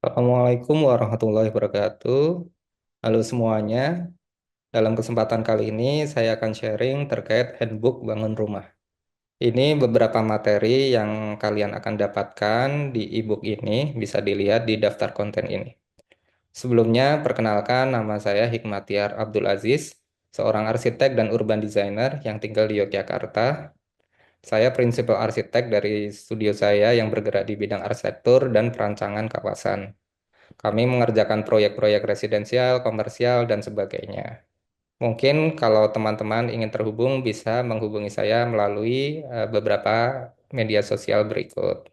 Assalamualaikum warahmatullahi wabarakatuh. Halo semuanya. Dalam kesempatan kali ini saya akan sharing terkait handbook bangun rumah. Ini beberapa materi yang kalian akan dapatkan di ebook ini, bisa dilihat di daftar konten ini. Sebelumnya, perkenalkan nama saya Hikmatiar Abdul Aziz, seorang arsitek dan urban designer yang tinggal di Yogyakarta. Saya prinsipal arsitek dari studio saya yang bergerak di bidang arsitektur dan perancangan kawasan. Kami mengerjakan proyek-proyek residensial, komersial, dan sebagainya. Mungkin kalau teman-teman ingin terhubung bisa menghubungi saya melalui beberapa media sosial berikut.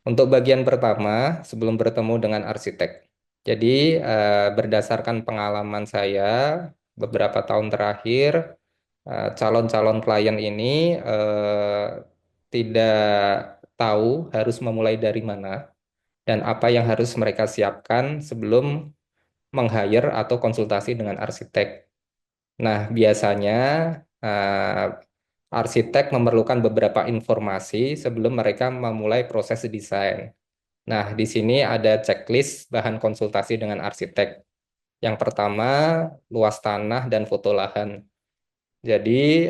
Untuk bagian pertama, sebelum bertemu dengan arsitek. Jadi, berdasarkan pengalaman saya beberapa tahun terakhir, calon-calon klien ini tidak tahu harus memulai dari mana dan apa yang harus mereka siapkan sebelum meng-hire atau konsultasi dengan arsitek. Nah, biasanya eh, arsitek memerlukan beberapa informasi sebelum mereka memulai proses desain. Nah, di sini ada checklist bahan konsultasi dengan arsitek. Yang pertama, luas tanah dan foto lahan. Jadi,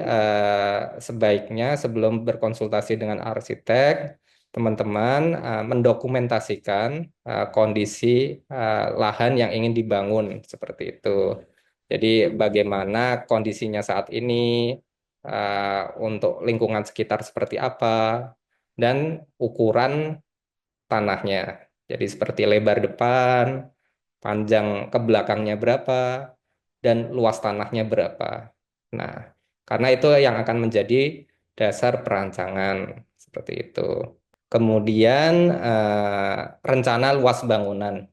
sebaiknya sebelum berkonsultasi dengan arsitek, teman-teman mendokumentasikan kondisi lahan yang ingin dibangun seperti itu. Jadi, bagaimana kondisinya saat ini, untuk lingkungan sekitar seperti apa, dan ukuran tanahnya. Jadi, seperti lebar depan, panjang ke belakangnya berapa, dan luas tanahnya berapa. Nah, karena itu yang akan menjadi dasar perancangan seperti itu. Kemudian rencana luas bangunan.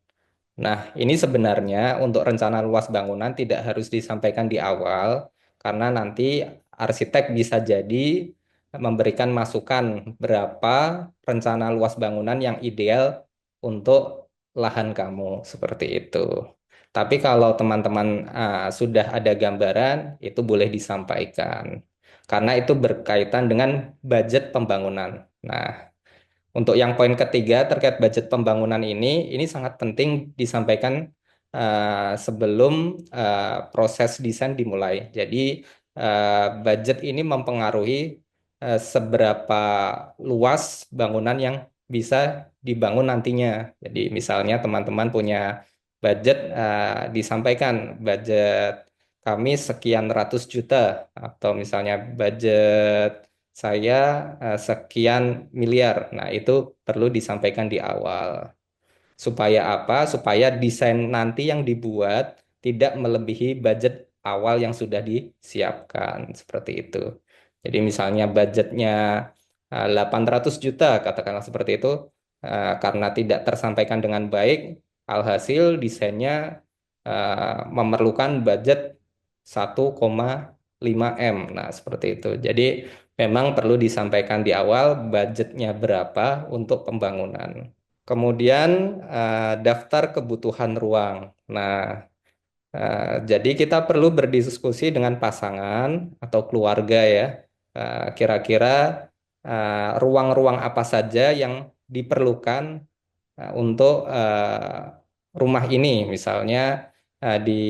Nah, ini sebenarnya untuk rencana luas bangunan tidak harus disampaikan di awal karena nanti arsitek bisa jadi memberikan masukan berapa rencana luas bangunan yang ideal untuk lahan kamu seperti itu. Tapi kalau teman-teman sudah ada gambaran, itu boleh disampaikan karena itu berkaitan dengan budget pembangunan. Nah, untuk yang poin ketiga terkait budget pembangunan ini sangat penting disampaikan sebelum proses desain dimulai. Jadi budget ini mempengaruhi seberapa luas bangunan yang bisa dibangun nantinya. Jadi misalnya teman-teman punya budget, disampaikan budget kami sekian ratus juta atau misalnya budget saya sekian miliar. Nah, itu perlu disampaikan di awal. Supaya apa? Supaya desain nanti yang dibuat tidak melebihi budget awal yang sudah disiapkan. Seperti itu. Jadi misalnya budgetnya 800 juta, katakanlah seperti itu, karena tidak tersampaikan dengan baik, alhasil desainnya memerlukan budget 1,5 M. Nah, seperti itu. Jadi memang perlu disampaikan di awal budgetnya berapa untuk pembangunan. Kemudian daftar kebutuhan ruang. Nah, jadi kita perlu berdiskusi dengan pasangan atau keluarga ya. Kira-kira ruang-ruang apa saja yang diperlukan untuk rumah ini. Misalnya di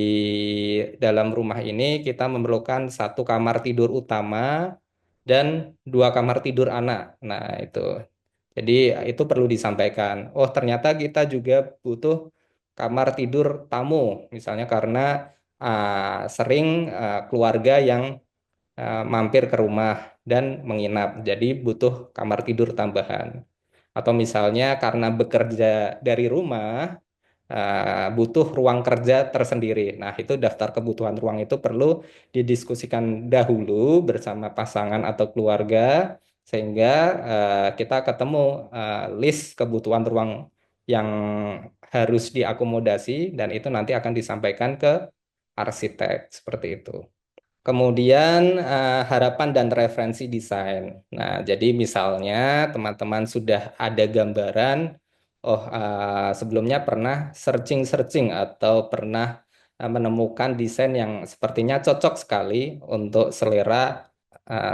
dalam rumah ini kita memerlukan satu kamar tidur utama dan dua kamar tidur anak. Nah, itu. Jadi itu perlu disampaikan. Oh, ternyata kita juga butuh kamar tidur tamu, misalnya karena sering keluarga yang mampir ke rumah dan menginap. Jadi butuh kamar tidur tambahan. Atau misalnya karena bekerja dari rumah, butuh ruang kerja tersendiri. Nah, itu daftar kebutuhan ruang itu perlu didiskusikan dahulu bersama pasangan atau keluarga sehingga kita ketemu list kebutuhan ruang yang harus diakomodasi dan itu nanti akan disampaikan ke arsitek seperti itu. Kemudian harapan dan referensi desain. Nah, jadi misalnya teman-teman sudah ada gambaran, oh sebelumnya pernah searching-searching atau pernah menemukan desain yang sepertinya cocok sekali untuk selera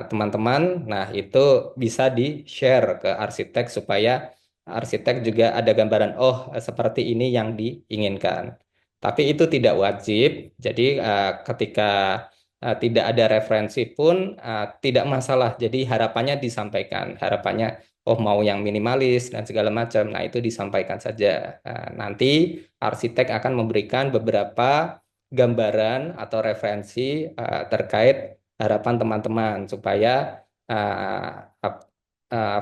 teman-teman. Nah, itu bisa di-share ke arsitek supaya arsitek juga ada gambaran, oh seperti ini yang diinginkan. Tapi itu tidak wajib. Jadi ketika tidak ada referensi pun tidak masalah. Jadi harapannya disampaikan. Harapannya, oh mau yang minimalis dan segala macam. Nah itu disampaikan saja. Nanti arsitek akan memberikan beberapa gambaran atau referensi terkait harapan teman-teman supaya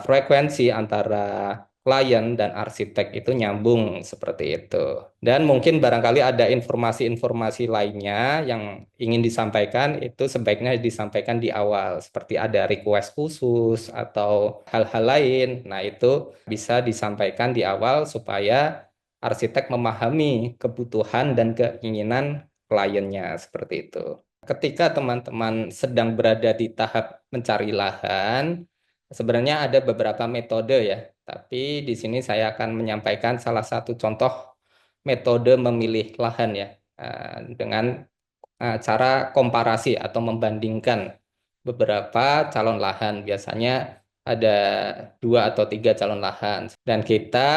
frekuensi antara klien dan arsitek itu nyambung seperti itu. Dan mungkin barangkali ada informasi-informasi lainnya yang ingin disampaikan, itu sebaiknya disampaikan di awal, seperti ada request khusus atau hal-hal lain. Nah, itu bisa disampaikan di awal supaya arsitek memahami kebutuhan dan keinginan kliennya seperti itu. Ketika teman-teman sedang berada di tahap mencari lahan, sebenarnya ada beberapa metode ya, tapi di sini saya akan menyampaikan salah satu contoh metode memilih lahan ya, dengan cara komparasi atau membandingkan beberapa calon lahan. Biasanya ada 2 atau 3 calon lahan, dan kita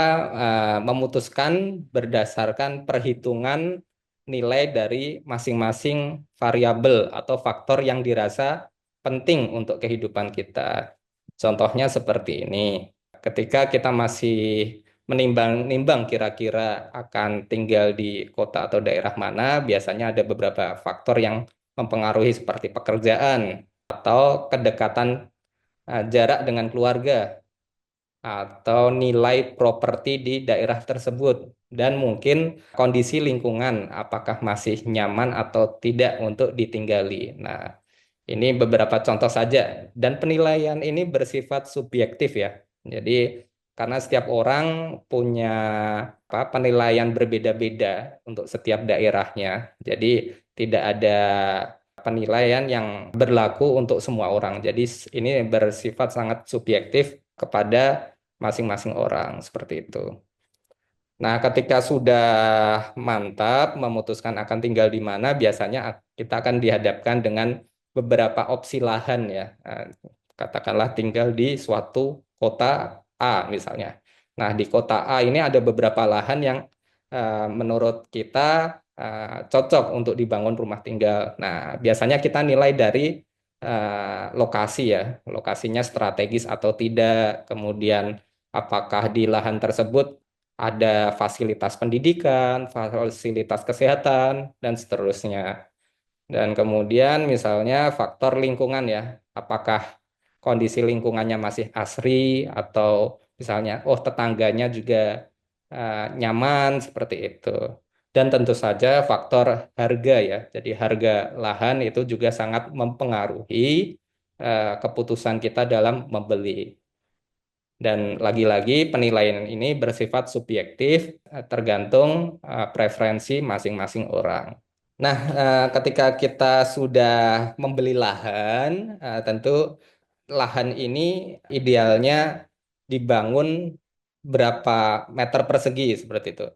memutuskan berdasarkan perhitungan nilai dari masing-masing variabel atau faktor yang dirasa penting untuk kehidupan kita. Contohnya seperti ini. Ketika kita masih menimbang-nimbang kira-kira akan tinggal di kota atau daerah mana, biasanya ada beberapa faktor yang mempengaruhi seperti pekerjaan atau kedekatan jarak dengan keluarga atau nilai properti di daerah tersebut dan mungkin kondisi lingkungan apakah masih nyaman atau tidak untuk ditinggali. Nah, ini beberapa contoh saja, dan penilaian ini bersifat subjektif ya. Jadi karena setiap orang punya penilaian berbeda-beda untuk setiap daerahnya. Jadi tidak ada penilaian yang berlaku untuk semua orang. Jadi ini bersifat sangat subjektif kepada masing-masing orang seperti itu. Nah, ketika sudah mantap memutuskan akan tinggal di mana, biasanya kita akan dihadapkan dengan beberapa opsi lahan ya. Katakanlah tinggal di suatu kota A misalnya. Nah, di kota A ini ada beberapa lahan yang menurut kita cocok untuk dibangun rumah tinggal. Nah, biasanya kita nilai dari lokasi ya, lokasinya strategis atau tidak, kemudian apakah di lahan tersebut ada fasilitas pendidikan, fasilitas kesehatan, dan seterusnya. Dan kemudian misalnya faktor lingkungan ya, apakah kondisi lingkungannya masih asri atau misalnya, oh tetangganya juga nyaman seperti itu. Dan tentu saja faktor harga ya, jadi harga lahan itu juga sangat mempengaruhi keputusan kita dalam membeli. Dan lagi-lagi penilaian ini bersifat subjektif, tergantung preferensi masing-masing orang. Nah, ketika kita sudah membeli lahan, tentu lahan ini idealnya dibangun berapa meter persegi seperti itu.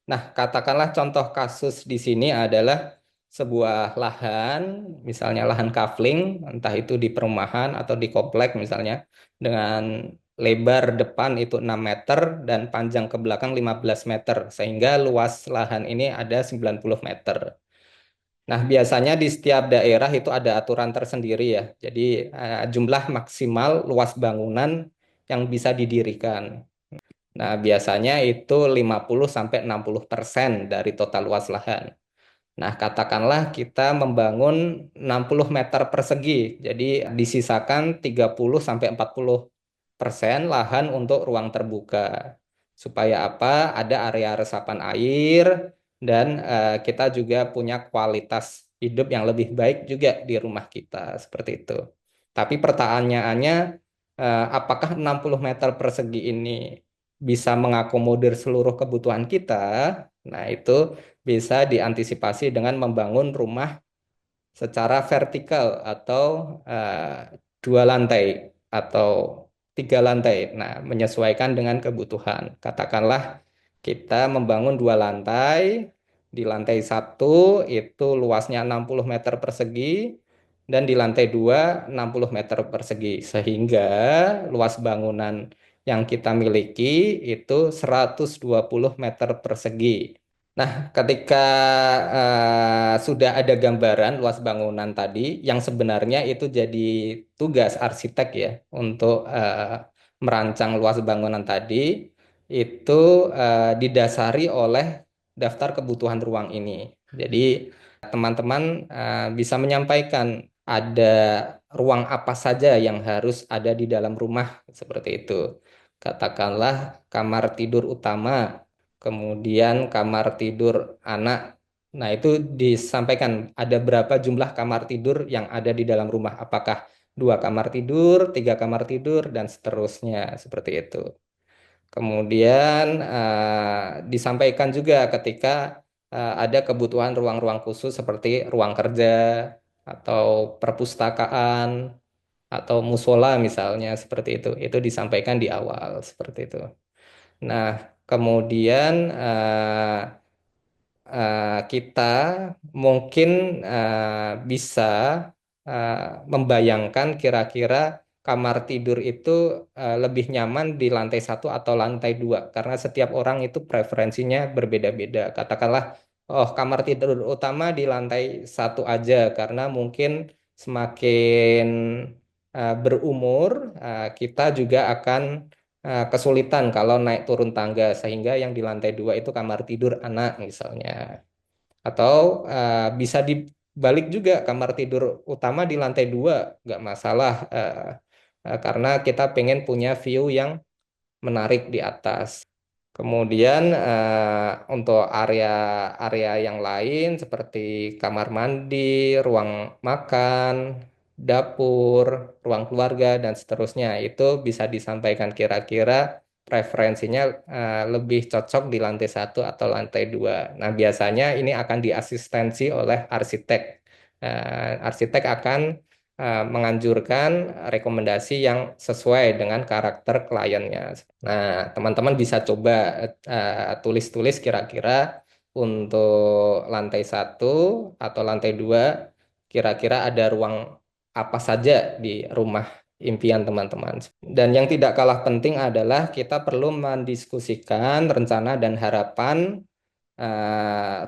Nah, katakanlah contoh kasus di sini adalah sebuah lahan, misalnya lahan kafling, entah itu di perumahan atau di komplek misalnya, dengan lebar depan itu 6 meter dan panjang ke belakang 15 meter, sehingga luas lahan ini ada 90 meter. Nah, biasanya di setiap daerah itu ada aturan tersendiri ya. Jadi jumlah maksimal luas bangunan yang bisa didirikan. Nah, biasanya itu 50-60% dari total luas lahan. Nah, katakanlah kita membangun 60 meter persegi. Jadi disisakan 30-40% lahan untuk ruang terbuka. Supaya apa? Ada area resapan air dan kita juga punya kualitas hidup yang lebih baik juga di rumah kita seperti itu. Tapi pertanyaannya, apakah 60 meter persegi ini bisa mengakomodir seluruh kebutuhan kita? Nah, itu bisa diantisipasi dengan membangun rumah secara vertikal atau 2 lantai atau 3 lantai. Nah, menyesuaikan dengan kebutuhan. Katakanlah kita membangun 2 lantai, di lantai 1 itu luasnya 60 meter persegi, dan di lantai 2 60 meter persegi. Sehingga luas bangunan yang kita miliki itu 120 meter persegi. Nah, ketika sudah ada gambaran luas bangunan tadi, yang sebenarnya itu jadi tugas arsitek ya untuk merancang luas bangunan tadi, itu didasari oleh daftar kebutuhan ruang ini. Jadi, teman-teman bisa menyampaikan ada ruang apa saja yang harus ada di dalam rumah seperti itu. Katakanlah kamar tidur utama, kemudian kamar tidur anak. Nah, itu disampaikan ada berapa jumlah kamar tidur yang ada di dalam rumah. Apakah 2 kamar tidur, 3 kamar tidur, dan seterusnya seperti itu. Kemudian disampaikan juga ketika ada kebutuhan ruang-ruang khusus seperti ruang kerja atau perpustakaan atau musola misalnya seperti itu. Itu disampaikan di awal seperti itu. Nah, kemudian kita mungkin bisa eh, membayangkan kira-kira kamar tidur itu lebih nyaman di lantai 1 atau lantai 2 karena setiap orang itu preferensinya berbeda-beda. Katakanlah, oh kamar tidur utama di lantai 1 aja karena mungkin semakin berumur kita juga akan kesulitan kalau naik turun tangga sehingga yang di lantai 2 itu kamar tidur anak misalnya. Atau bisa dibalik juga kamar tidur utama di lantai 2 nggak masalah karena kita pengen punya view yang menarik di atas. Kemudian untuk area-area yang lain seperti kamar mandi, ruang makan, dapur, ruang keluarga dan seterusnya itu bisa disampaikan kira-kira preferensinya lebih cocok di lantai 1 atau lantai 2. Nah, biasanya ini akan diasistensi oleh arsitek. Arsitek akan menganjurkan rekomendasi yang sesuai dengan karakter kliennya. Nah, teman-teman bisa coba tulis-tulis kira-kira untuk lantai 1 atau lantai 2, kira-kira ada ruang apa saja di rumah impian teman-teman. Dan yang tidak kalah penting adalah kita perlu mendiskusikan rencana dan harapan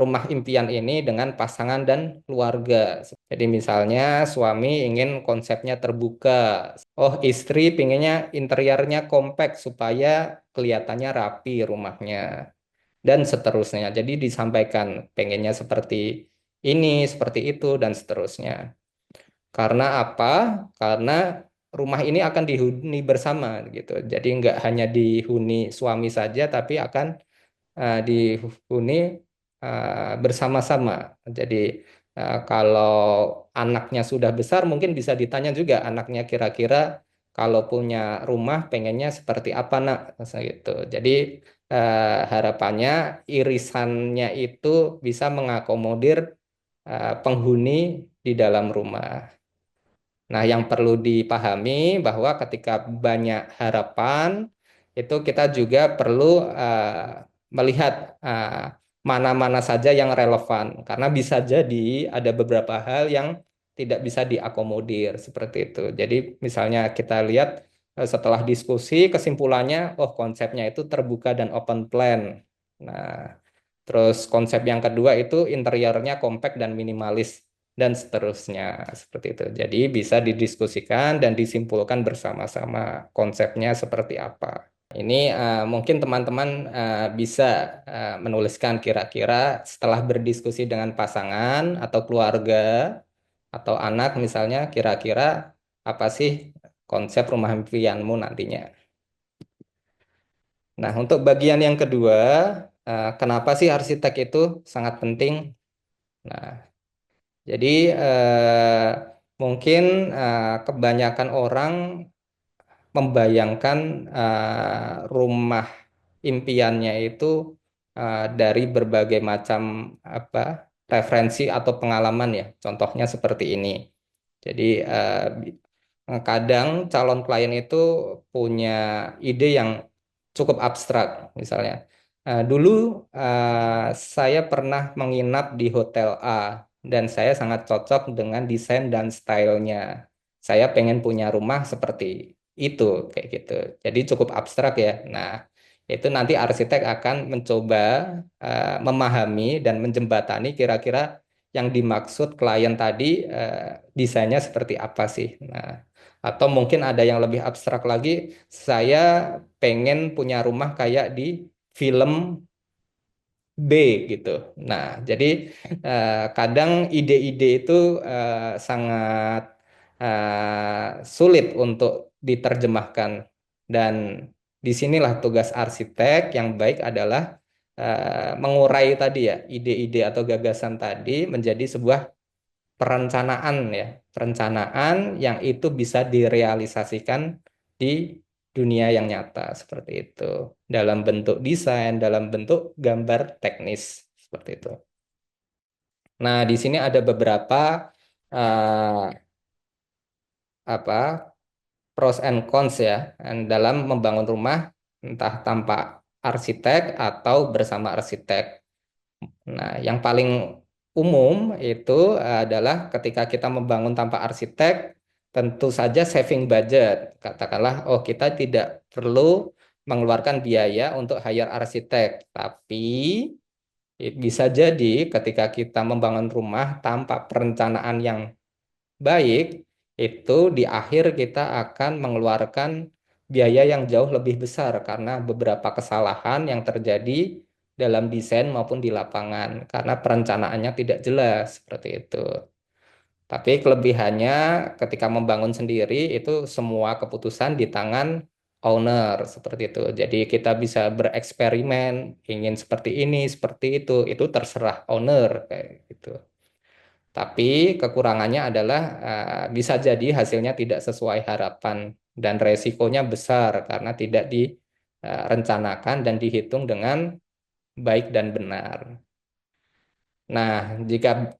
rumah impian ini dengan pasangan dan keluarga. Jadi misalnya suami ingin konsepnya terbuka, oh istri pinginnya interiornya kompak supaya kelihatannya rapi rumahnya, dan seterusnya. Jadi disampaikan pengennya seperti ini, seperti itu, dan seterusnya. Karena apa? Karena rumah ini akan dihuni bersama gitu. Jadi nggak hanya dihuni suami saja, tapi akan dihuni bersama-sama. Jadi kalau anaknya sudah besar, mungkin bisa ditanya juga anaknya kira-kira kalau punya rumah pengennya seperti apa nak, gitu. Jadi harapannya irisannya itu bisa mengakomodir penghuni di dalam rumah. Nah, yang perlu dipahami bahwa ketika banyak harapan, itu kita juga perlu melihat mana-mana saja yang relevan. Karena bisa jadi ada beberapa hal yang tidak bisa diakomodir seperti itu. Jadi misalnya kita lihat setelah diskusi, kesimpulannya, oh konsepnya itu terbuka dan open plan. Nah, terus konsep yang kedua itu interiornya compact dan minimalis dan seterusnya seperti itu. Jadi bisa didiskusikan dan disimpulkan bersama-sama konsepnya seperti apa. Ini mungkin teman-teman bisa menuliskan kira-kira setelah berdiskusi dengan pasangan atau keluarga atau anak misalnya kira-kira apa sih konsep rumah impianmu nantinya. Nah, untuk bagian yang kedua, kenapa sih arsitek itu sangat penting? Nah, jadi mungkin kebanyakan orang membayangkan rumah impiannya itu dari berbagai macam apa referensi atau pengalaman ya. Contohnya seperti ini. Jadi kadang calon klien itu punya ide yang cukup abstrak, misalnya. Dulu saya pernah menginap di hotel A dan saya sangat cocok dengan desain dan stylenya. Saya pengen punya rumah seperti itu kayak gitu. Jadi cukup abstrak ya. Nah, itu nanti arsitek akan mencoba memahami dan menjembatani kira-kira yang dimaksud klien tadi desainnya seperti apa sih. Nah, atau mungkin ada yang lebih abstrak lagi, saya pengen punya rumah kayak di film B gitu. Nah, jadi kadang ide-ide itu sangat sulit untuk diterjemahkan dan disinilah tugas arsitek yang baik adalah mengurai tadi ya ide-ide atau gagasan tadi menjadi sebuah perencanaan ya, perencanaan yang itu bisa direalisasikan di dunia yang nyata seperti itu. Dalam bentuk desain, dalam bentuk gambar teknis seperti itu. Nah, di sini ada beberapa eh, apa pros and cons ya dalam membangun rumah entah tanpa arsitek atau bersama arsitek. Nah, yang paling umum itu adalah ketika kita membangun tanpa arsitek, tentu saja saving budget. Katakanlah, oh kita tidak perlu mengeluarkan biaya untuk hire arsitek, tapi bisa jadi ketika kita membangun rumah tanpa perencanaan yang baik, itu di akhir kita akan mengeluarkan biaya yang jauh lebih besar karena beberapa kesalahan yang terjadi dalam desain maupun di lapangan karena perencanaannya tidak jelas seperti itu. Tapi kelebihannya ketika membangun sendiri itu semua keputusan di tangan owner seperti itu. Jadi kita bisa bereksperimen, ingin seperti ini, seperti itu terserah owner kayak gitu. Tapi kekurangannya adalah bisa jadi hasilnya tidak sesuai harapan dan resikonya besar karena tidak direncanakan dan dihitung dengan baik dan benar. Nah, jika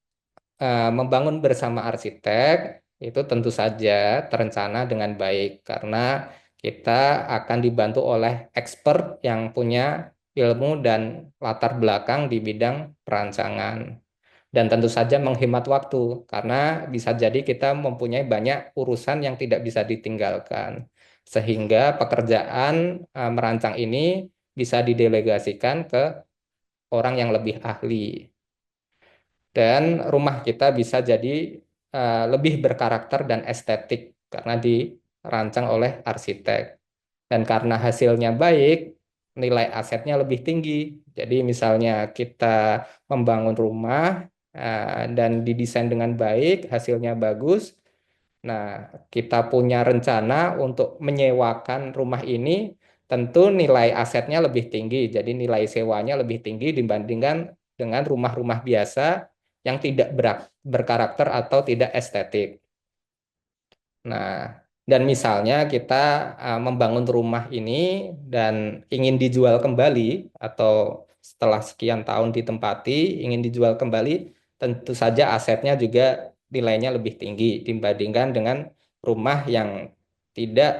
membangun bersama arsitek itu tentu saja terencana dengan baik karena kita akan dibantu oleh expert yang punya ilmu dan latar belakang di bidang perancangan. Dan tentu saja menghemat waktu, karena bisa jadi kita mempunyai banyak urusan yang tidak bisa ditinggalkan. Sehingga pekerjaan merancang ini bisa didelegasikan ke orang yang lebih ahli. Dan rumah kita bisa jadi lebih berkarakter dan estetik karena dirancang oleh arsitek. Dan karena hasilnya baik, nilai asetnya lebih tinggi. Jadi misalnya kita membangun rumah dan didesain dengan baik, hasilnya bagus. Nah, kita punya rencana untuk menyewakan rumah ini, tentu nilai asetnya lebih tinggi. Jadi nilai sewanya lebih tinggi dibandingkan dengan rumah-rumah biasa yang tidak berkarakter atau tidak estetik. Nah, dan misalnya kita membangun rumah ini dan ingin dijual kembali atau setelah sekian tahun ditempati ingin dijual kembali, tentu saja asetnya juga nilainya lebih tinggi dibandingkan dengan rumah yang tidak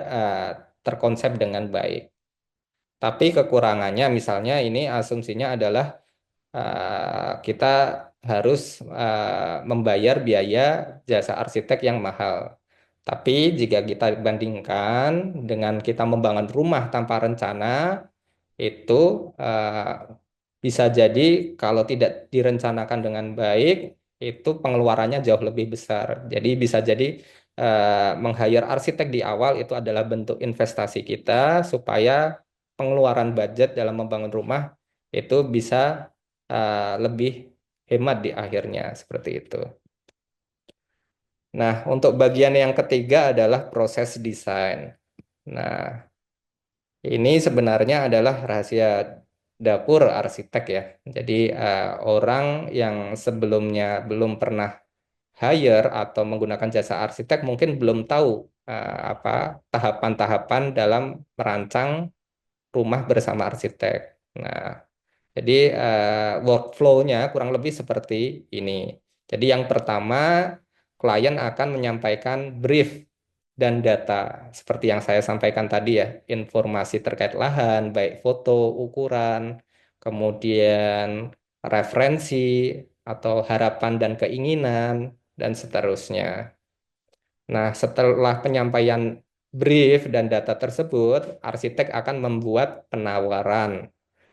terkonsep dengan baik. Tapi kekurangannya misalnya ini asumsinya adalah kita harus membayar biaya jasa arsitek yang mahal. Tapi jika kita bandingkan dengan kita membangun rumah tanpa rencana, itu bisa jadi kalau tidak direncanakan dengan baik, itu pengeluarannya jauh lebih besar. Jadi bisa jadi meng-hire arsitek di awal itu adalah bentuk investasi kita supaya pengeluaran budget dalam membangun rumah itu bisa lebih hemat di akhirnya seperti itu. Nah, untuk bagian yang ketiga adalah proses desain. Nah, ini sebenarnya adalah rahasia dapur arsitek ya. Jadi orang yang sebelumnya belum pernah hire atau menggunakan jasa arsitek mungkin belum tahu apa tahapan-tahapan dalam merancang rumah bersama arsitek. Nah, jadi workflow-nya kurang lebih seperti ini. Jadi yang pertama, klien akan menyampaikan brief dan data seperti yang saya sampaikan tadi ya, informasi terkait lahan, baik foto, ukuran, kemudian referensi atau harapan dan keinginan dan seterusnya. Nah, setelah penyampaian brief dan data tersebut, arsitek akan membuat penawaran.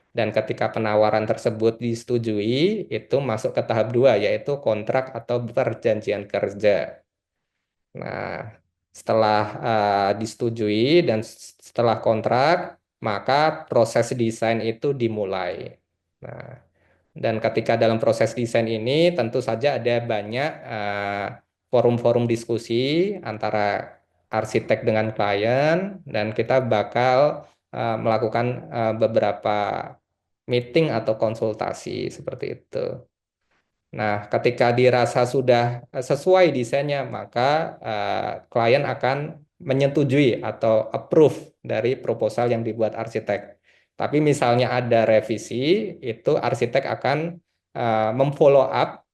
Dan ketika penawaran tersebut disetujui, itu masuk ke tahap 2, yaitu kontrak atau perjanjian kerja. Nah, setelah disetujui dan setelah kontrak, maka proses desain itu dimulai. Nah, dan ketika dalam proses desain ini, tentu saja ada banyak forum-forum diskusi antara arsitek dengan klien, dan kita bakal melakukan beberapa meeting atau konsultasi seperti itu. Nah, ketika dirasa sudah sesuai desainnya, maka klien akan menyetujui atau approve dari proposal yang dibuat arsitek. Tapi misalnya ada revisi, itu arsitek akan memfollow up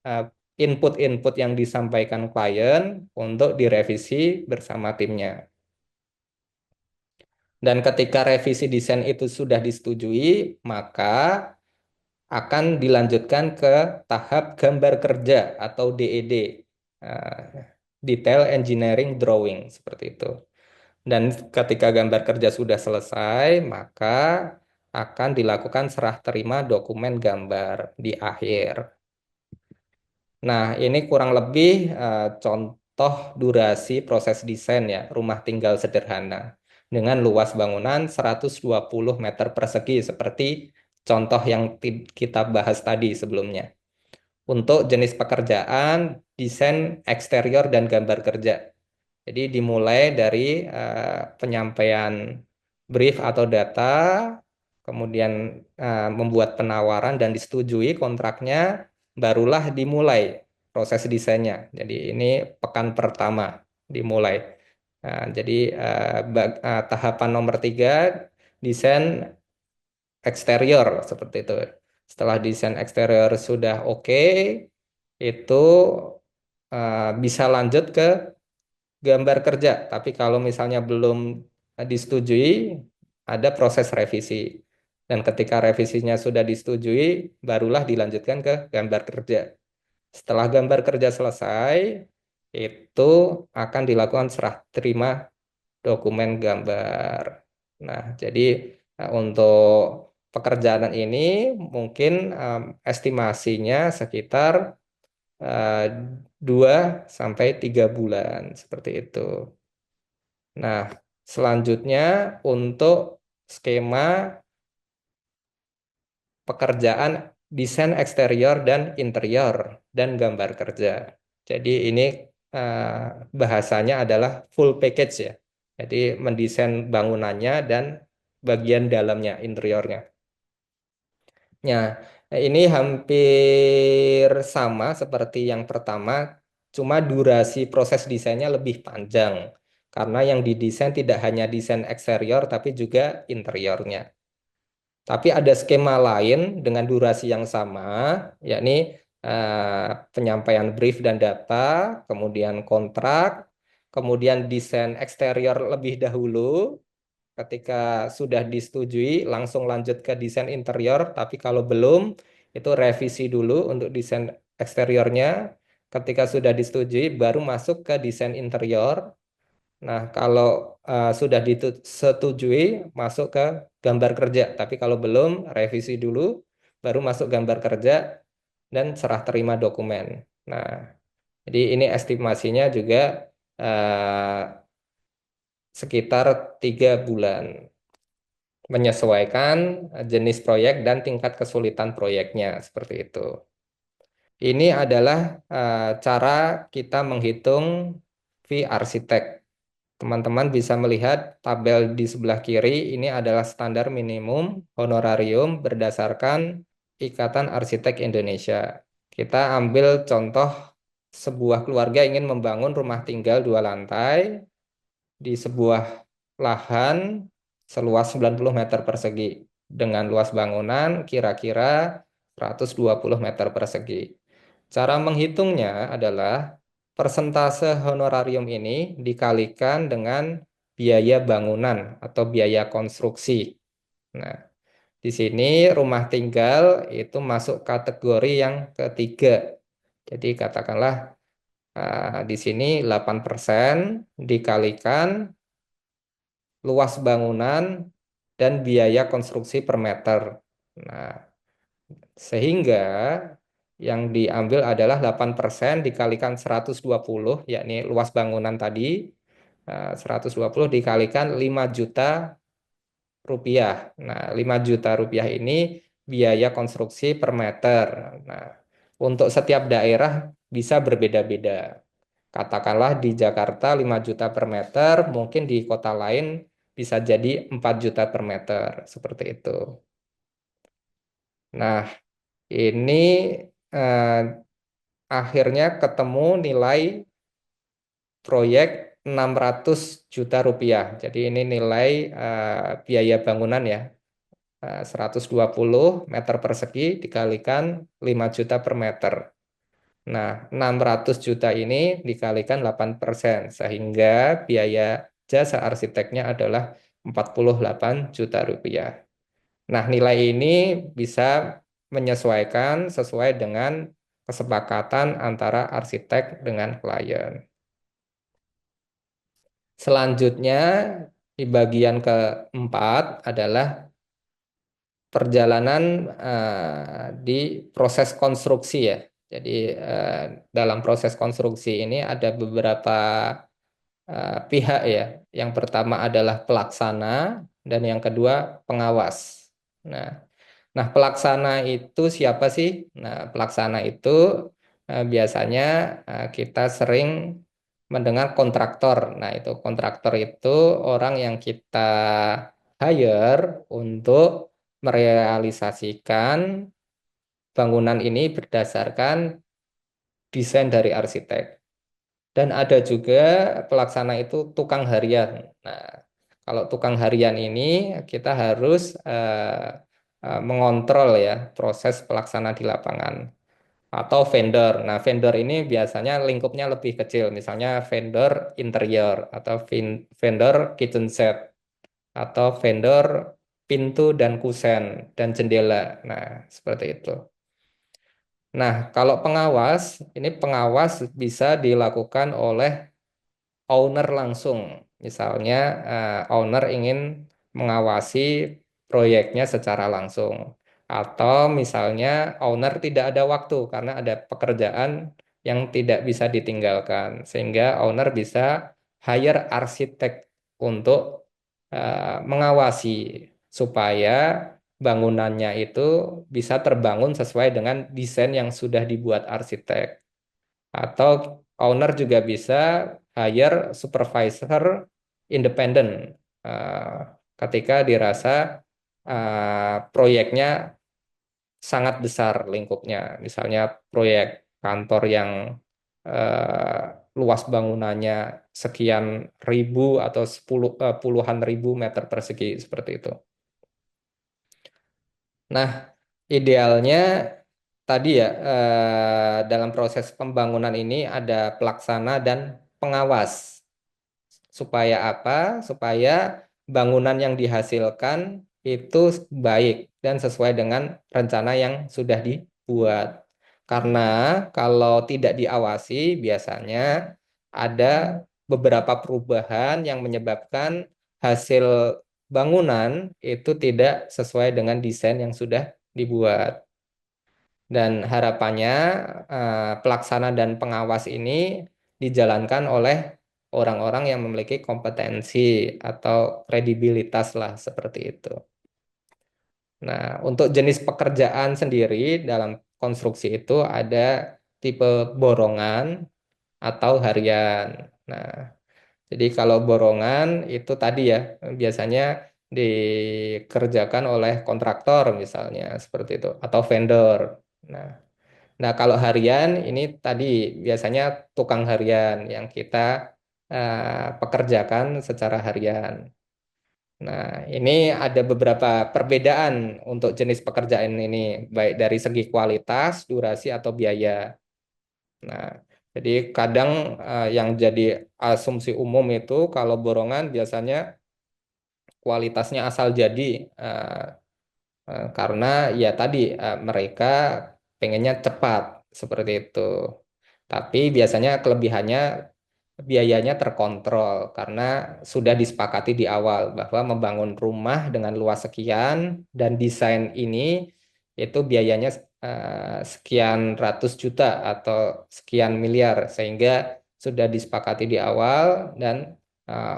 input-input yang disampaikan klien untuk direvisi bersama timnya. Dan ketika revisi desain itu sudah disetujui, maka akan dilanjutkan ke tahap gambar kerja atau DED, eh, Detail Engineering Drawing, seperti itu. Dan ketika gambar kerja sudah selesai, maka akan dilakukan serah terima dokumen gambar di akhir. Nah, ini kurang lebih contoh durasi proses desain ya, rumah tinggal sederhana dengan luas bangunan 120 meter persegi seperti contoh yang kita bahas tadi sebelumnya. Untuk jenis pekerjaan, desain eksterior dan gambar kerja. Jadi dimulai dari penyampaian brief atau data, kemudian membuat penawaran dan disetujui kontraknya, barulah dimulai proses desainnya. Jadi ini pekan pertama dimulai. Jadi tahapan nomor 3, desain eksterior seperti itu. Setelah desain eksterior sudah oke, itu bisa lanjut ke gambar kerja. Tapi kalau misalnya belum disetujui, ada proses revisi. Dan ketika revisinya sudah disetujui, barulah dilanjutkan ke gambar kerja. Setelah gambar kerja selesai, itu akan dilakukan serah terima dokumen gambar. Nah, jadi untuk pekerjaan ini mungkin estimasinya sekitar eh, 2 sampai 3 bulan seperti itu. Nah, selanjutnya untuk skema pekerjaan desain eksterior dan interior dan gambar kerja. Jadi ini bahasanya adalah full package ya. Jadi mendesain bangunannya dan bagian dalamnya, interiornya. Ya, ini hampir sama seperti yang pertama, cuma durasi proses desainnya lebih panjang. Karena yang didesain tidak hanya desain eksterior, tapi juga interiornya. Tapi ada skema lain dengan durasi yang sama, yakni penyampaian brief dan data, kemudian kontrak, kemudian desain eksterior lebih dahulu. Ketika sudah disetujui, langsung lanjut ke desain interior. Tapi kalau belum, itu revisi dulu untuk desain eksteriornya. Ketika sudah disetujui, baru masuk ke desain interior. Nah, kalau sudah disetujui, masuk ke gambar kerja. Tapi kalau belum, revisi dulu, baru masuk gambar kerja dan serah terima dokumen. Nah, jadi ini estimasinya juga sekitar 3 bulan, menyesuaikan jenis proyek dan tingkat kesulitan proyeknya, seperti itu. Ini adalah cara kita menghitung fee arsitek. Teman-teman bisa melihat tabel di sebelah kiri, ini adalah standar minimum honorarium berdasarkan Ikatan Arsitek Indonesia. Kita ambil contoh sebuah keluarga ingin membangun rumah tinggal 2 lantai di sebuah lahan seluas 90 meter persegi dengan luas bangunan kira-kira 120 meter persegi. Cara menghitungnya adalah persentase honorarium ini dikalikan dengan biaya bangunan atau biaya konstruksi. Nah, di sini rumah tinggal itu masuk kategori yang ketiga. Jadi katakanlah di sini 8% dikalikan luas bangunan, dan biaya konstruksi per meter. Nah, sehingga yang diambil adalah 8% dikalikan 120, yakni luas bangunan tadi, 120 dikalikan 5 juta rupiah. Nah, 5 juta rupiah ini biaya konstruksi per meter. Nah, untuk setiap daerah bisa berbeda-beda. Katakanlah di Jakarta 5 juta per meter, mungkin di kota lain bisa jadi 4 juta per meter, seperti itu. Nah, ini eh, akhirnya ketemu nilai proyek 600 juta rupiah. Jadi ini nilai biaya bangunan ya. 120 meter persegi dikalikan 5 juta per meter. Nah, 600 juta ini dikalikan 8%, sehingga biaya jasa arsiteknya adalah 48 juta rupiah. Nah, nilai ini bisa menyesuaikan sesuai dengan kesepakatan antara arsitek dengan klien. Selanjutnya, di bagian keempat adalah perjalanan di proses konstruksi ya. Jadi dalam proses konstruksi ini ada beberapa pihak ya. Yang pertama adalah pelaksana dan yang kedua pengawas. Nah, nah pelaksana itu siapa sih? Nah, pelaksana itu biasanya kita sering mendengar kontraktor. Nah, itu kontraktor itu orang yang kita hire untuk merealisasikan bangunan ini berdasarkan desain dari arsitek. Dan ada juga pelaksana itu tukang harian. Nah, kalau tukang harian ini kita harus mengontrol ya proses pelaksana di lapangan. Atau vendor. Nah, vendor ini biasanya lingkupnya lebih kecil. Misalnya vendor interior atau vendor kitchen set atau vendor pintu dan kusen dan jendela. Nah, seperti itu. Nah, kalau pengawas, ini pengawas bisa dilakukan oleh owner langsung. Misalnya, owner ingin mengawasi proyeknya secara langsung. Atau misalnya owner tidak ada waktu karena ada pekerjaan yang tidak bisa ditinggalkan. Sehingga owner bisa hire arsitek untuk mengawasi supaya bangunannya itu bisa terbangun sesuai dengan desain yang sudah dibuat arsitek. Atau owner juga bisa hire supervisor independen eh, ketika dirasa proyeknya sangat besar lingkupnya. Misalnya proyek kantor yang eh, luas bangunannya sekian ribu atau puluhan ribu meter persegi seperti itu. Nah, idealnya tadi ya dalam proses pembangunan ini ada pelaksana dan pengawas. Supaya apa? Supaya bangunan yang dihasilkan itu baik dan sesuai dengan rencana yang sudah dibuat. Karena kalau tidak diawasi, biasanya ada beberapa perubahan yang menyebabkan hasil bangunan itu tidak sesuai dengan desain yang sudah dibuat. Dan harapannya pelaksana dan pengawas ini dijalankan oleh orang-orang yang memiliki kompetensi atau kredibilitas lah seperti itu. Nah, untuk jenis pekerjaan sendiri dalam konstruksi itu ada tipe borongan atau harian. Nah, jadi kalau borongan itu tadi ya biasanya dikerjakan oleh kontraktor misalnya seperti itu atau vendor. Nah, nah, kalau harian ini tadi biasanya tukang harian yang kita pekerjakan secara harian. Nah, ini ada beberapa perbedaan untuk jenis pekerjaan ini, baik dari segi kualitas, durasi, atau biaya. Nah, jadi kadang yang jadi asumsi umum itu kalau borongan biasanya kualitasnya asal jadi eh, karena ya tadi mereka pengennya cepat seperti itu. Tapi biasanya kelebihannya biayanya terkontrol karena sudah disepakati di awal bahwa membangun rumah dengan luas sekian dan desain ini itu biayanya sekian ratus juta atau sekian miliar sehingga sudah disepakati di awal dan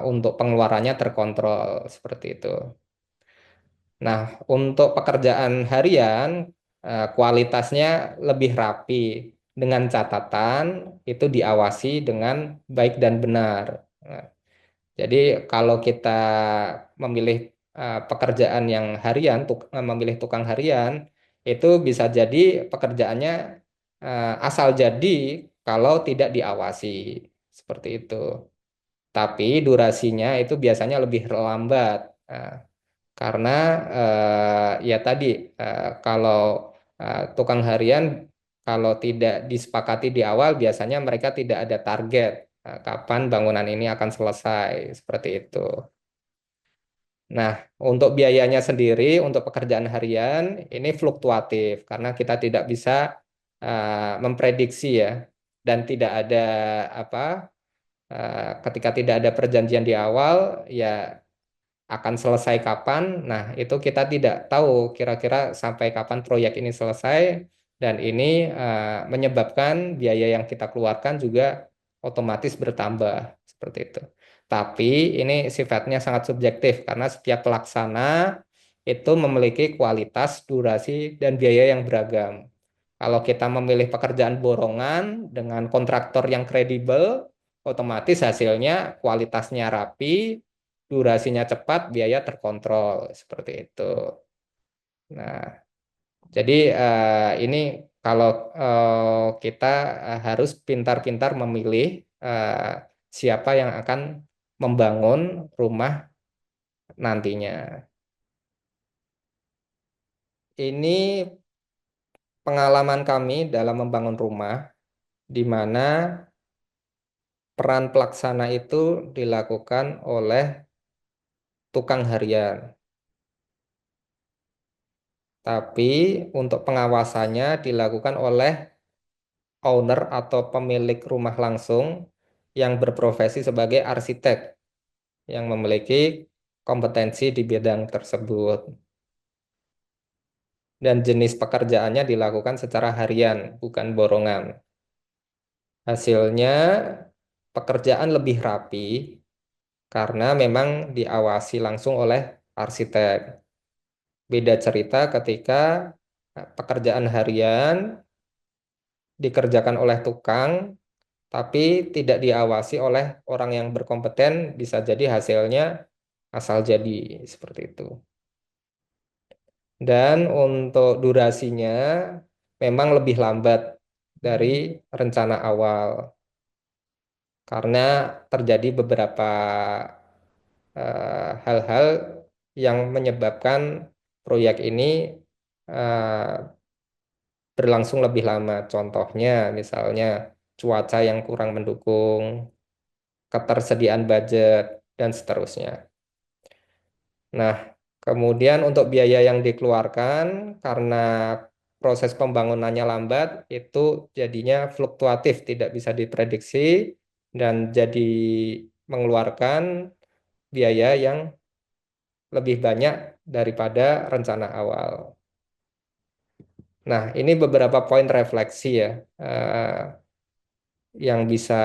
untuk pengeluarannya terkontrol seperti itu. Nah, untuk pekerjaan harian, kualitasnya lebih rapi dengan catatan itu diawasi dengan baik dan benar. Nah, jadi kalau kita memilih pekerjaan yang harian, memilih tukang harian, itu bisa jadi pekerjaannya asal jadi kalau tidak diawasi seperti itu. Tapi durasinya itu biasanya lebih lambat. Nah, karena ya tadi kalau tukang harian kalau tidak disepakati di awal biasanya mereka tidak ada target kapan bangunan ini akan selesai seperti itu. Nah, untuk biayanya sendiri untuk pekerjaan harian ini fluktuatif karena kita tidak bisa memprediksi ya dan tidak ada apa ketika tidak ada perjanjian di awal ya akan selesai kapan. Nah, itu kita tidak tahu kira-kira sampai kapan proyek ini selesai dan ini menyebabkan biaya yang kita keluarkan juga otomatis bertambah seperti itu. Tapi ini sifatnya sangat subjektif karena setiap pelaksana itu memiliki kualitas, durasi, dan biaya yang beragam. Kalau kita memilih pekerjaan borongan dengan kontraktor yang kredibel, otomatis hasilnya kualitasnya rapi, durasinya cepat, biaya terkontrol seperti itu. Nah, jadi ini kalau kita harus pintar-pintar memilih siapa yang akan membangun rumah nantinya. Ini pengalaman kami dalam membangun rumah, di mana peran pelaksana itu dilakukan oleh tukang harian. Tapi untuk pengawasannya dilakukan oleh owner atau pemilik rumah langsung yang berprofesi sebagai arsitek yang memiliki kompetensi di bidang tersebut. Dan jenis pekerjaannya dilakukan secara harian, bukan borongan. Hasilnya pekerjaan lebih rapi karena memang diawasi langsung oleh arsitek. Beda cerita ketika pekerjaan harian dikerjakan oleh tukang tapi tidak diawasi oleh orang yang berkompeten, bisa jadi hasilnya asal jadi seperti itu. Dan untuk durasinya memang lebih lambat dari rencana awal karena terjadi beberapa hal-hal yang menyebabkan proyek ini eh, berlangsung lebih lama. Contohnya misalnya cuaca yang kurang mendukung, ketersediaan budget, dan seterusnya. Nah, kemudian untuk biaya yang dikeluarkan karena proses pembangunannya lambat, itu jadinya fluktuatif, tidak bisa diprediksi, dan jadi mengeluarkan biaya yang lebih banyak daripada rencana awal. Nah, ini beberapa poin refleksi ya, yang bisa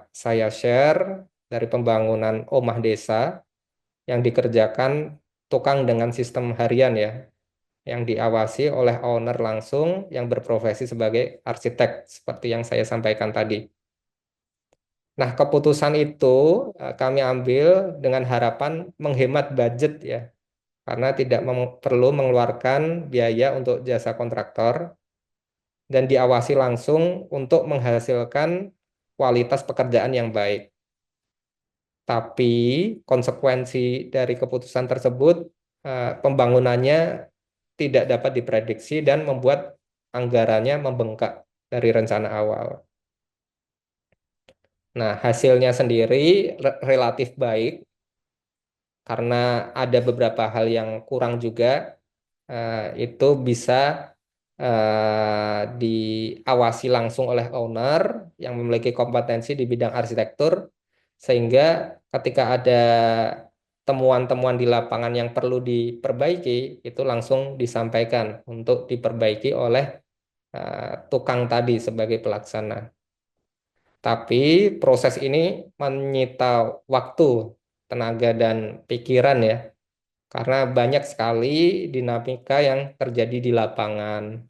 saya share dari pembangunan omah desa yang dikerjakan tukang dengan sistem harian ya, yang diawasi oleh owner langsung yang berprofesi sebagai arsitek seperti yang saya sampaikan tadi. Nah, keputusan itu kami ambil dengan harapan menghemat budget ya, karena tidak perlu mengeluarkan biaya untuk jasa kontraktor dan diawasi langsung untuk menghasilkan kualitas pekerjaan yang baik. Tapi konsekuensi dari keputusan tersebut, pembangunannya tidak dapat diprediksi dan membuat anggarannya membengkak dari rencana awal. Nah, hasilnya sendiri relatif baik karena ada beberapa hal yang kurang juga, itu bisa diawasi langsung oleh owner yang memiliki kompetensi di bidang arsitektur, sehingga ketika ada temuan-temuan di lapangan yang perlu diperbaiki, itu langsung disampaikan untuk diperbaiki oleh tukang tadi sebagai pelaksana. Tapi proses ini menyita waktu, tenaga, dan pikiran ya, karena banyak sekali dinamika yang terjadi di lapangan.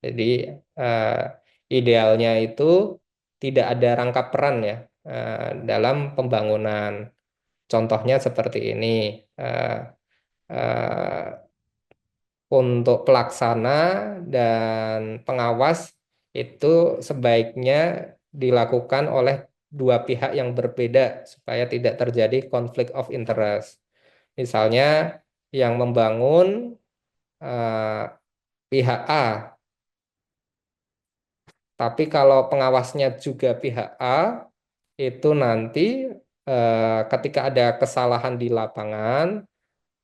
Jadi eh, idealnya itu tidak ada rangkap peran ya dalam pembangunan. Contohnya seperti ini. eh, eh, untuk pelaksana dan pengawas itu sebaiknya dilakukan oleh dua pihak yang berbeda supaya tidak terjadi konflik of interest. Misalnya yang membangun eh, pihak A, tapi kalau pengawasnya juga pihak A, itu nanti ketika ada kesalahan di lapangan,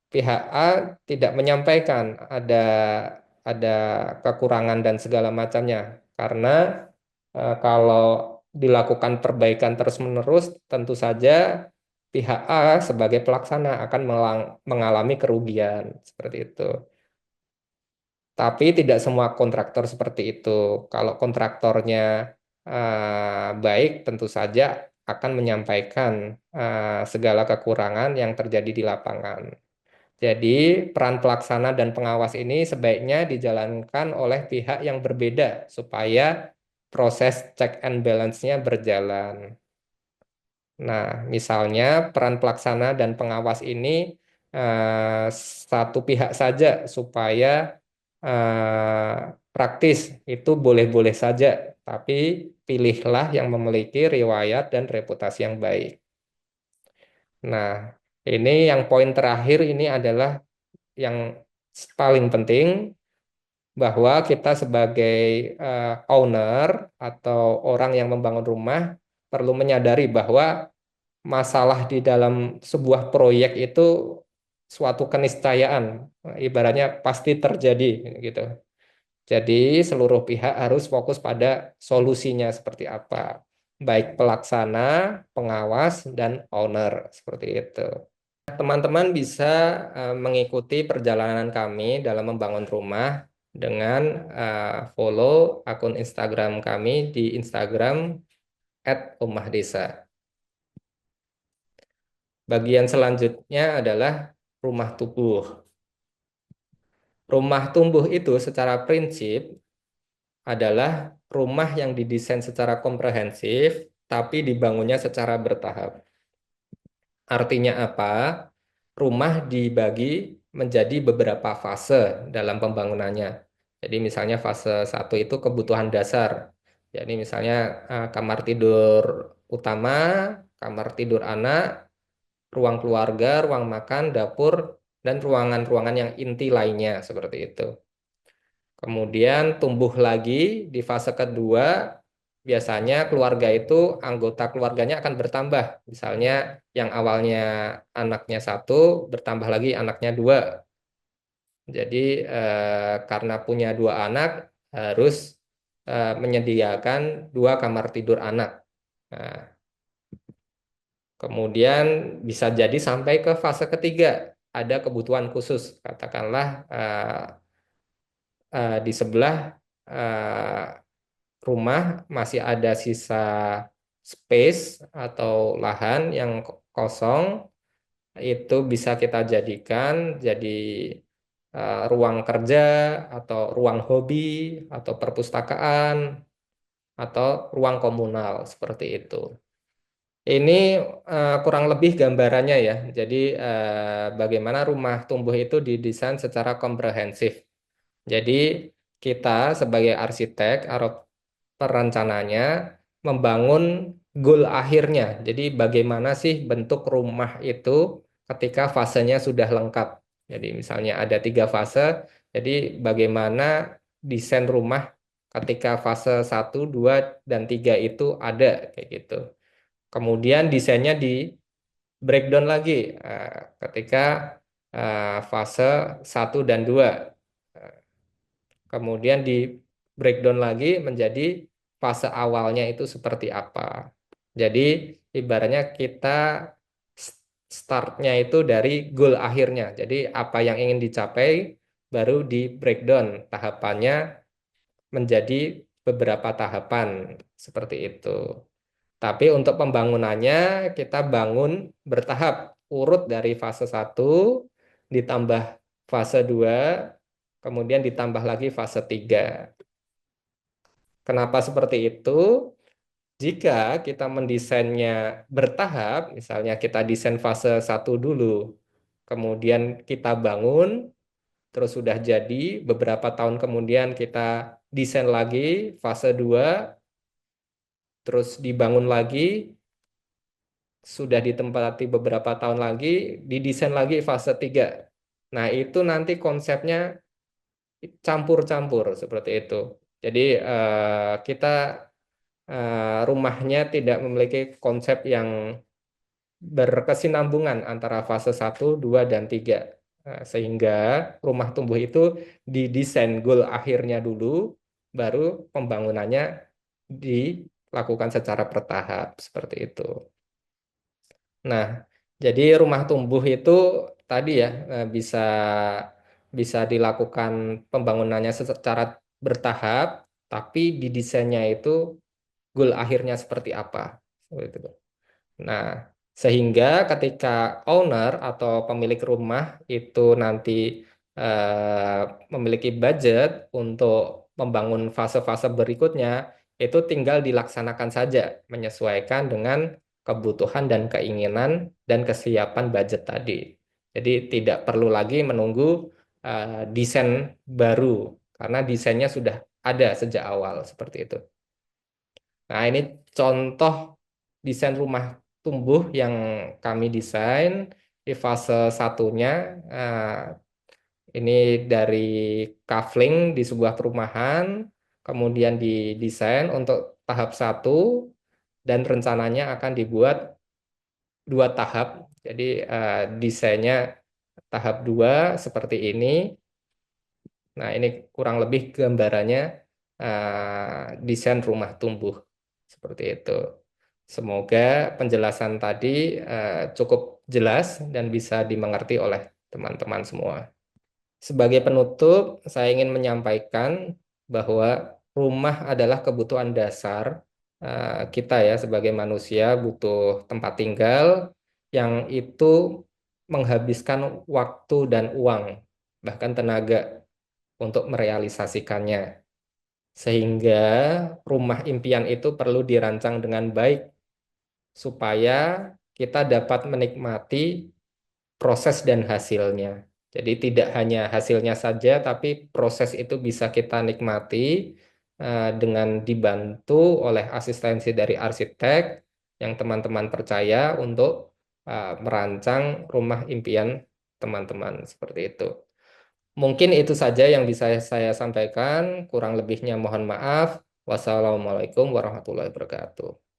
pihak A tidak menyampaikan ada kekurangan dan segala macamnya, karena kalau dilakukan perbaikan terus-menerus, tentu saja pihak A sebagai pelaksana akan mengalami kerugian seperti itu. Tapi tidak semua kontraktor seperti itu. Kalau kontraktornya baik, tentu saja akan menyampaikan segala kekurangan yang terjadi di lapangan. Jadi, peran pelaksana dan pengawas ini sebaiknya dijalankan oleh pihak yang berbeda supaya proses check and balance-nya berjalan. Nah, misalnya peran pelaksana dan pengawas ini eh, satu pihak saja supaya praktis itu boleh-boleh saja, tapi pilihlah yang memiliki riwayat dan reputasi yang baik. Nah, ini yang poin terakhir ini adalah yang paling penting, bahwa kita sebagai owner atau orang yang membangun rumah perlu menyadari bahwa masalah di dalam sebuah proyek itu suatu keniscayaan, ibaratnya pasti terjadi gitu. Jadi seluruh pihak harus fokus pada solusinya seperti apa, baik pelaksana, pengawas, dan owner seperti itu. Teman-teman bisa mengikuti perjalanan kami dalam membangun rumah dengan follow akun Instagram kami di Instagram @umahdesa. Bagian selanjutnya adalah rumah tumbuh. Rumah tumbuh itu secara prinsip adalah rumah yang didesain secara komprehensif, tapi dibangunnya secara bertahap. Artinya apa? Rumah dibagi menjadi beberapa fase dalam pembangunannya. Jadi misalnya fase satu itu kebutuhan dasar. Jadi misalnya kamar tidur utama, kamar tidur anak, ruang keluarga, ruang makan, dapur, dan ruangan-ruangan yang inti lainnya seperti itu. Kemudian tumbuh lagi di fase kedua, biasanya keluarga itu anggota keluarganya akan bertambah. Misalnya yang awalnya anaknya satu, bertambah lagi anaknya dua. Jadi karena punya dua anak, harus menyediakan dua kamar tidur anak. Nah, kemudian bisa jadi sampai ke fase ketiga, ada kebutuhan khusus. Katakanlah di sebelah eh, rumah masih ada sisa space atau lahan yang kosong, itu bisa kita jadikan jadi ruang kerja atau ruang hobi atau perpustakaan atau ruang komunal seperti itu. Ini kurang lebih gambarannya ya. Jadi bagaimana rumah tumbuh itu didesain secara komprehensif. Jadi kita sebagai arsitek atau perencananya membangun goal akhirnya. Jadi bagaimana sih bentuk rumah itu ketika fasenya sudah lengkap. Jadi misalnya ada 3 fase. Jadi bagaimana desain rumah ketika fase 1, 2, dan 3 itu ada kayak gitu. Kemudian desainnya di breakdown lagi ketika fase 1 dan 2. kemudian di breakdown lagi menjadi fase awalnya itu seperti apa. Jadi ibaratnya kita startnya itu dari goal akhirnya. Jadi apa yang ingin dicapai baru di breakdown tahapannya menjadi beberapa tahapan seperti itu. Tapi untuk pembangunannya kita bangun bertahap urut dari fase satu ditambah fase 2 kemudian ditambah lagi fase 3. Kenapa seperti itu? Jika kita mendesainnya bertahap, misalnya kita desain fase satu dulu, kemudian kita bangun, terus sudah jadi, beberapa tahun kemudian kita desain lagi fase 2, terus dibangun lagi, sudah ditempati beberapa tahun lagi, didesain lagi fase 3. Nah, itu nanti konsepnya campur-campur seperti itu. Jadi kita rumahnya tidak memiliki konsep yang berkesinambungan antara fase satu, 2, dan 3. Sehingga rumah tumbuh itu didesain goal akhirnya dulu, baru pembangunannya dilakukan secara bertahap seperti itu. Nah, jadi rumah tumbuh itu tadi ya bisa bisa dilakukan pembangunannya secara bertahap, tapi di desainnya itu goal akhirnya seperti apa. Seperti itu. Nah, sehingga ketika owner atau pemilik rumah itu nanti eh, memiliki budget untuk membangun fase-fase berikutnya, itu tinggal dilaksanakan saja menyesuaikan dengan kebutuhan dan keinginan dan kesiapan budget tadi. Jadi tidak perlu lagi menunggu desain baru karena desainnya sudah ada sejak awal seperti itu. Nah, ini contoh desain rumah tumbuh yang kami desain di fase satunya. Ini dari kafling di sebuah perumahan, kemudian didesain untuk tahap satu, dan rencananya akan dibuat 2 tahap. Jadi desainnya tahap 2 seperti ini. Nah, ini kurang lebih gambarannya desain rumah tumbuh seperti itu. Semoga penjelasan tadi cukup jelas dan bisa dimengerti oleh teman-teman semua. Sebagai penutup, saya ingin menyampaikan bahwa rumah adalah kebutuhan dasar kita ya sebagai manusia butuh tempat tinggal yang itu menghabiskan waktu dan uang, bahkan tenaga untuk merealisasikannya. Sehingga rumah impian itu perlu dirancang dengan baik supaya kita dapat menikmati proses dan hasilnya. Jadi tidak hanya hasilnya saja, tapi proses itu bisa kita nikmati dengan dibantu oleh asistensi dari arsitek yang teman-teman percaya untuk merancang rumah impian teman-teman seperti itu. Mungkin itu saja yang bisa saya sampaikan. Kurang lebihnya mohon maaf. Wassalamualaikum warahmatullahi wabarakatuh.